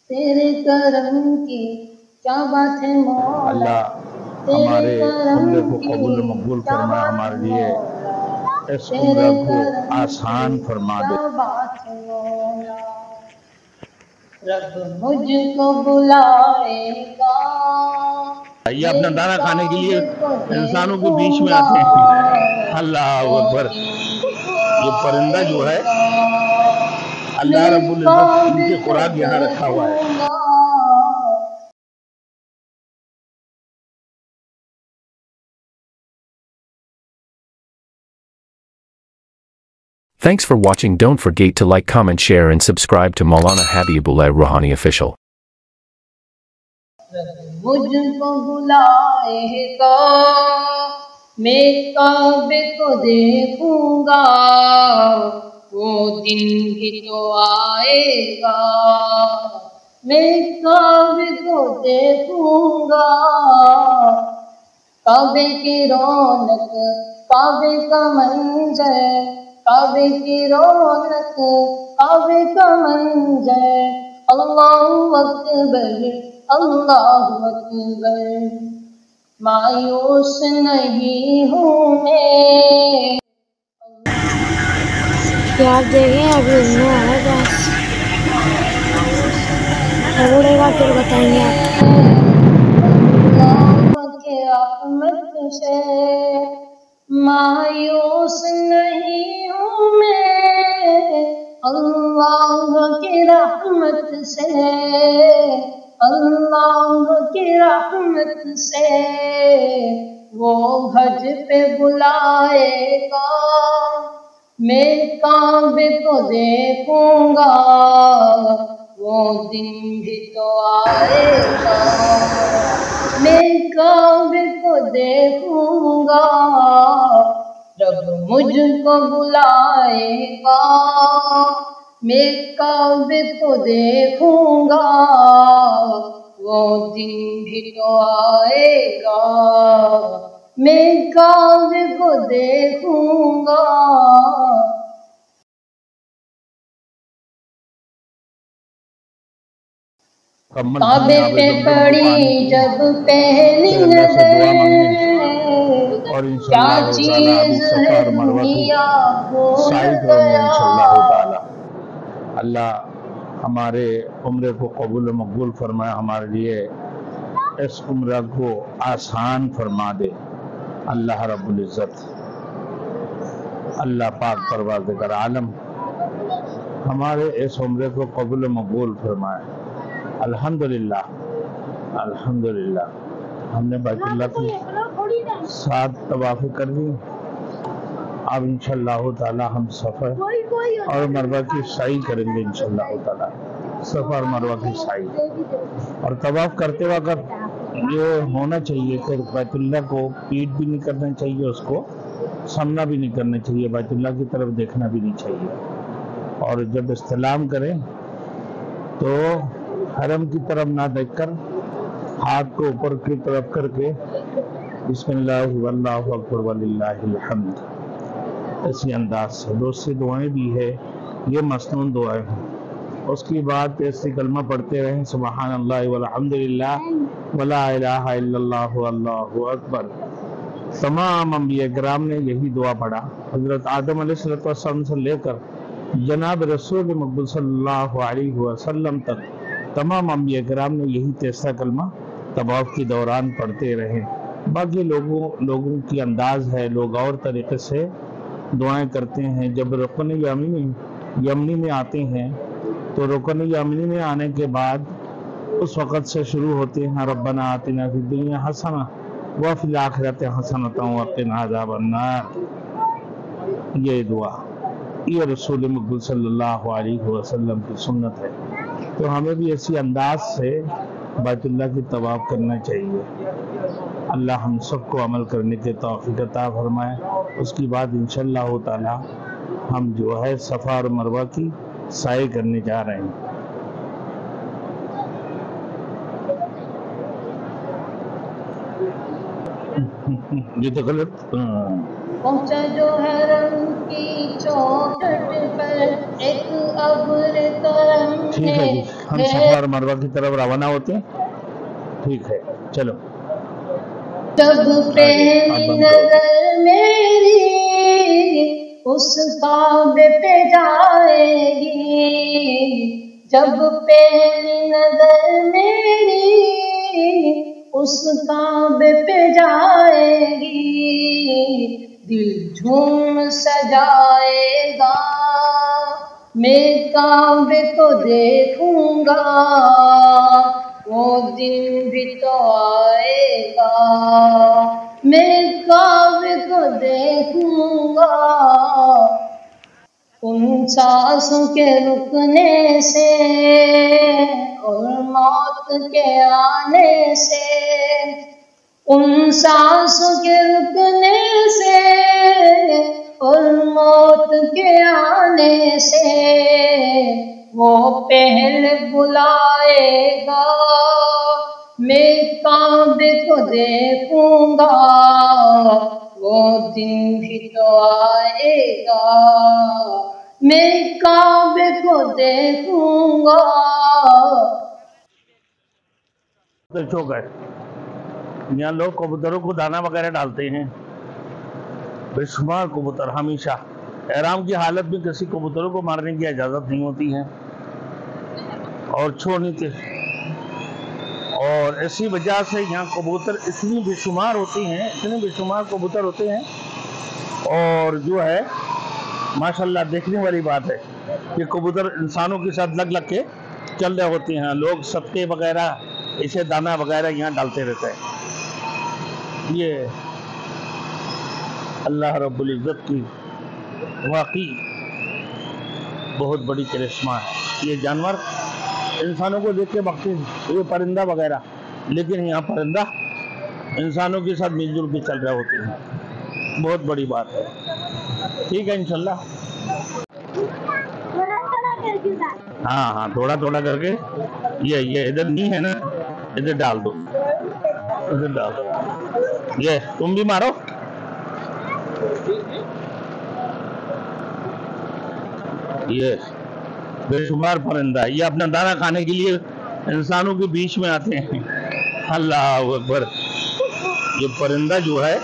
تیرے کرم کی کیا بات ہے مولا، اللہ تیرے ہمارے کرم عمرے کو کی قبول و مقبول کیا فرمائے، بات ہمارے ہے لیے مولا، اس تیرے عمرہ کو کرم آسان کی فرما دے۔ کیا بات ہے مولا، رب مجھ کو بلائے گا، یہ اپنا میری دانہ کھانے کے لیے کعبے کو انسانوں کے دیکھوں بیچ میں گا، آتے ہیں۔ اللہ وہ اکبر! دن بھی تو یہ پرندہ جو آئے ہے گا، اللہ میری رب العزت ان کعبے کی کو خوراک یہاں رکھا ہوا ہے۔ دیکھوں گا۔ Thanks for watching. Don't forget to like, comment, share and subscribe to Maulana Habibullah Rouhani Official. مجھ کو بلائے گا، میں کعبے کو دیکھوں گا، وہ دن بھی تو آئے گا، میں کعبے کو دیکھوں گا، کعبے کی رونق، کعبے کا منظر، کعبے کی رونق، کعبے کا منظر، اللہ اکبر، اللہ اکبر، مایوس نہیں ہوں میں۔ کہ آپ دیکھیں ابھی انہوں ہے بس اڑے گا پھر بتائیں گے آپ کو۔ اللہ کی رحمت سے مایوس نہیں ہوں میں، اللہ کی رحمت سے، اللہ کی رحمت سے وہ حج پہ بلائے گا، میں کعبے کو دیکھوں گا، وہ دن بھی تو آئے گا، میں کعبے کو دیکھوں گا، رب مجھ کو بلائے گا، میں کعبے کو دیکھوں گا، وہ دن بھی تو آئے گا، میں کعبے کو دیکھوں گا۔ کعبے پہ پڑی جب پہلی نظر، اور کیا انشاءاللہ تعالی ابھی چیز صفا ہے اور مروہ کی دنیا بھول سعی کریں گے گیا، انشاءاللہ تعالی۔ اللہ ہمارے عمرے کو قبول و مقبول فرمائے، ہمارے لیے اس عمرہ کو آسان فرما دے۔ اللہ رب العزت، اللہ پاک پروردگار عالم ہمارے اس عمرے کو قبول و مقبول فرمائے۔ الحمدللہ الحمدللہ ہم نے بیت اللہ کی 7 طوافیں کر لی، اب انشاءاللہ تعالی ہم صفا اور مروہ کی سعی کریں گے انشاءاللہ تعالی۔ صفا اور مروہ کی سعی اور طواف کرتے وقت یہ ہونا چاہیے کہ بیت اللہ کو پیٹ بھی نہیں کرنا چاہیے، اس کو سامنا بھی نہیں کرنا چاہیے، بیت اللہ کی طرف دیکھنا بھی نہیں چاہیے، اور جب استلام کریں تو حرم کی طرف نہ دیکھ کر ہاتھ کو اوپر کی طرف کر کے بسم اللہ واللہ اکبر وللہ الحمد اسی انداز سے دوسری دعائیں بھی ہے، یہ مسنون دعائیں ہیں۔ اس کی بعد ایسی کلمہ پڑھتے رہیں، سبحان اللہ والحمدللہ ولا الہ الا اللہ واللہ اکبر۔ تمام انبیاء کرام نے یہی دعا پڑھا، حضرت آدم علیہ السلام سے لے کر جناب رسول مقبول صلی اللہ علیہ وسلم تک تمام انبیاء کرام نے یہی تیسرا کلمہ طواف کے دوران پڑھتے رہے۔ باقی لوگوں کی انداز ہے، لوگ اور طریقے سے دعائیں کرتے ہیں۔ جب رکن یمنی میں آتے ہیں تو رکن یمنی میں آنے کے بعد اس وقت سے شروع ہوتے ہیں، ربنا آتنا فی الدنیا حسنہ وفی الآخرۃ حسنۃ وقنا عذاب النار۔ یہ دعا یہ رسول مقبول صلی اللہ علیہ وسلم کی سنت ہے، تو ہمیں بھی اسی انداز سے بیت اللہ کی طواف کرنا چاہیے۔ اللہ ہم سب کو عمل کرنے کے توفیق عطا فرمائے۔ اس کے بعد انشاءاللہ تعالی ہم جو ہے صفا اور مروہ کی سعی کرنے جا رہے ہیں۔ یہ تو غلط پہنچا جو حرم کی چوکھٹ پر ایک ابر کرم ٹھیک ہے جی، ہم صفا اور مروہ کی طرف روانہ ہوتے ہیں. ٹھیک ہے چلو. جب پہلی نظر میری اس کعبے پہ جائے گی، جب پہلی نظر میری اس کعبے پہ جائے گی، دل جھوم سجائے گا، میں کعبے کو دیکھوں گا، وہ دن بھی تو آئے گا، میں کعبے کو دیکھوں گا. ان سانسوں کے رکنے سے اور موت کے آنے سے، ان سانسوں کے رکنے سے اور موت کے آنے سے، وہ پہلے بلائے گا، میں کعبے کو دیکھوں گا، وہ دن بھی تو آئے گا، میں کعبے کو دیکھوں گا. چوک ہے، یہاں لوگ کبوتروں کو دانہ وغیرہ ڈالتے ہیں. بے شمار کبوتر ہمیشہ احرام کی حالت میں کسی کبوتروں کو مارنے کی اجازت نہیں ہوتی ہے اور چھوڑنی تھی. اور اسی وجہ سے یہاں کبوتر اتنی بے شمار ہوتے ہیں، اتنے بے شمار کبوتر ہوتے ہیں، اور جو ہے ماشاءاللہ دیکھنے والی بات ہے کہ کبوتر انسانوں کے ساتھ لگ لگ کے چل رہے ہوتے ہیں. لوگ صدقے وغیرہ اسے دانہ وغیرہ یہاں ڈالتے رہتے ہیں. یہ اللہ رب العزت کی واقعی بہت بڑی کرشمہ ہے. یہ جانور انسانوں کو دیکھ کے بھاگتے ہیں، یہ پرندہ وغیرہ، لیکن یہاں پرندہ انسانوں کے ساتھ مل جل کے چل رہے ہوتے ہیں. بہت بڑی بات ہے. ٹھیک ہے انشاءاللہ. ہاں ہاں تھوڑا تھوڑا کر کے یہ ادھر نہیں ہے نا، ادھر ڈال دو، ادھر ڈال دو. یہ تم بھی مارو. یہ بے شمار پرندہ ہے، یہ اپنا دانہ کھانے کے لیے انسانوں کے بیچ میں آتے ہیں. اللہ اکبر. یہ پرندہ جو ہے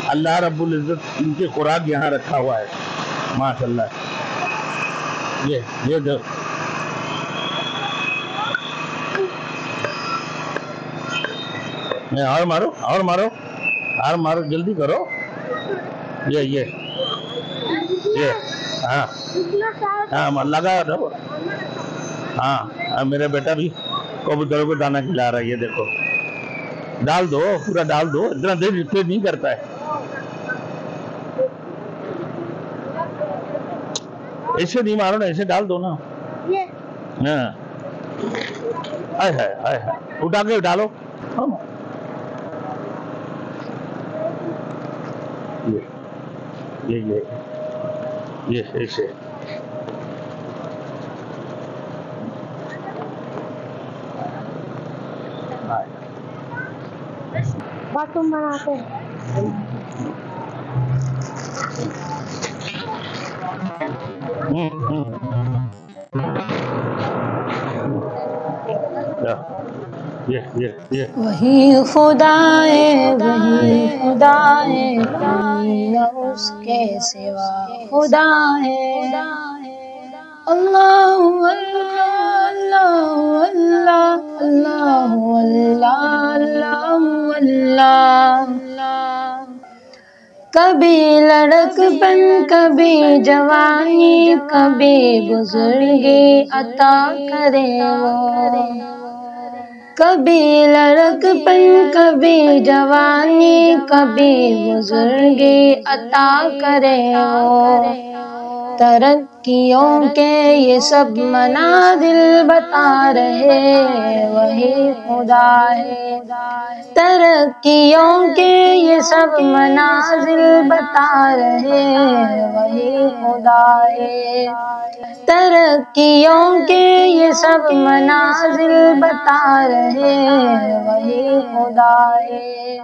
اللہ رب العزت ان کے خوراک یہاں رکھا ہوا ہے ماشاءاللہ. یہ دو. اور مارو اور مارو اور مارو، جلدی کرو. یہ ہاں ہاں لگا دو. ہاں میرا بیٹا بھی کبوتروں کو دانہ کھلا رہا ہے. یہ دیکھو ڈال دو، پورا ڈال دو، اتنا دیر ریپیٹ نہیں کرتا ہے. ایسے نہیں مارو نا، ایسے ڈال دو نا. ہاں آئے ہے اٹھا کے ڈالو. یہ ایسے بات تم بناتے ہیں. وہی خدا ہے، وہی خدا ہے، کوئی نہ اس کے سوا خدا ہے. اللہ اللہ اللہ اللہ اللہ اللہ اللہ. کبھی لڑک پن، کبھی جوانی، کبھی بزرگی عطا کرے وہ. کبھی لڑک پن، کبھی جوانی، کبھی بزرگی عطا کرے وہ. ترقیوں کے یہ سب منازل بتا رہے وہی خدا ہے. ترقیوں کے یہ سب منازل بتا رہے وہی خدا ہے. ترقیوں کے یہ سب منازل بتا رہے وہی خدا ہے.